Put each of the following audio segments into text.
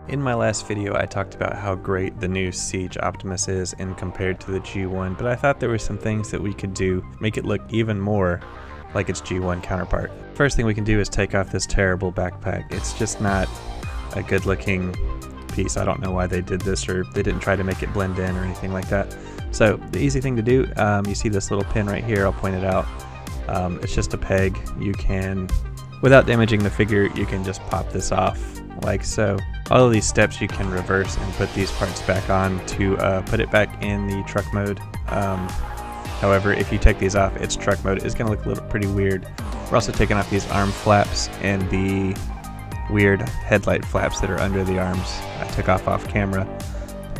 In my last video I talked about how great the new Siege Optimus is and compared to the G1, but I thought there were some things that we could do make it look even more like its G1 counterpart. First thing we can do is take off this terrible backpack. It's just not a good looking piece. I don't know why they did this, or they didn't try to make it blend in or anything like that. So the easy thing to do, you see this little pin right here, I'll point it out. It's just a peg. You can, without damaging the figure, you can just pop this off like so. All of these steps you can reverse and put these parts back on to put it back in the truck mode. However, if you take these off, its truck mode is going to look pretty weird. We're also taking off these arm flaps and the weird headlight flaps that are under the arms. I took off camera.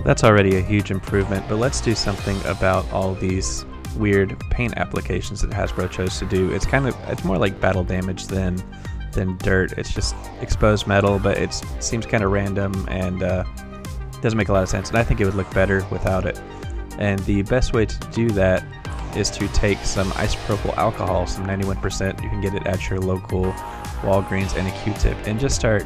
That's already a huge improvement, but let's do something about all these weird paint applications that Hasbro chose to do. It's more like battle damage than dirt. It's just exposed metal, but it seems kind of random and doesn't make a lot of sense, and I think it would look better without it. And the best way to do that is to take some isopropyl alcohol, some 91%, you can get it at your local Walgreens, and a Q-tip, and just start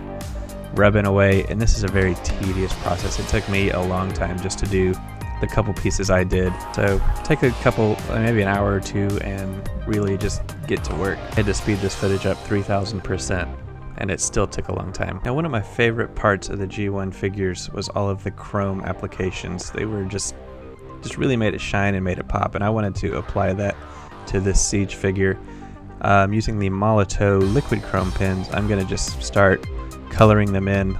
rubbing away. And this is a very tedious process. It took me a long time just to do the couple pieces I did. So take a couple, maybe an hour or two, and really just get to work. I had to speed this footage up 3000%, and it still took a long time. Now, one of my favorite parts of the G1 figures was all of the chrome applications. They were just really made it shine and made it pop, and I wanted to apply that to this Siege figure. Using the Molotov liquid chrome pens, I'm going to just start coloring them in,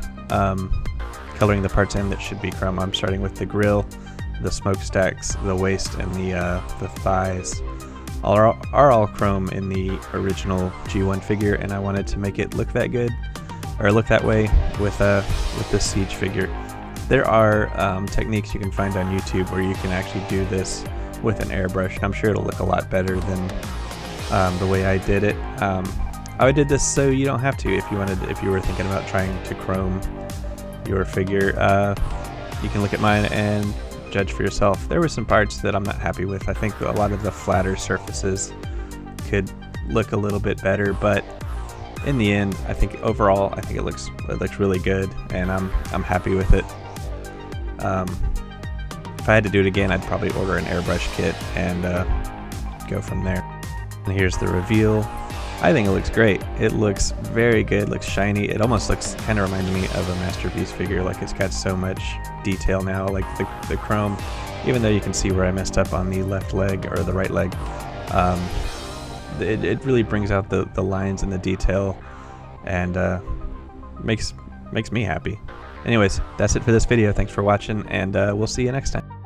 coloring the parts in that should be chrome. I'm starting with the grill, the smokestacks, the waist, and the thighs are all chrome in the original G1 figure, and I wanted to make it look that good, or look that way with the Siege figure. There are techniques you can find on YouTube where you can actually do this with an airbrush. I'm sure it'll look a lot better than the way I did it. I did this so you don't have to. If you were thinking about trying to chrome your figure, you can look at mine and judge for yourself. There were some parts that I'm not happy with. I think a lot of the flatter surfaces could look a little bit better, but in the end, I think overall, it looks really good, and I'm happy with it. If I had to do it again, I'd probably order an airbrush kit and go from there. And here's the reveal. I think it looks great. It looks very good, looks shiny. It almost kind of reminds me of a Masterpiece figure. Like, it's got so much detail now, like the chrome, even though you can see where I messed up on the left leg or the right leg. It really brings out the lines and the detail, and makes me happy. Anyways, that's it for this video. Thanks for watching, and we'll see you next time.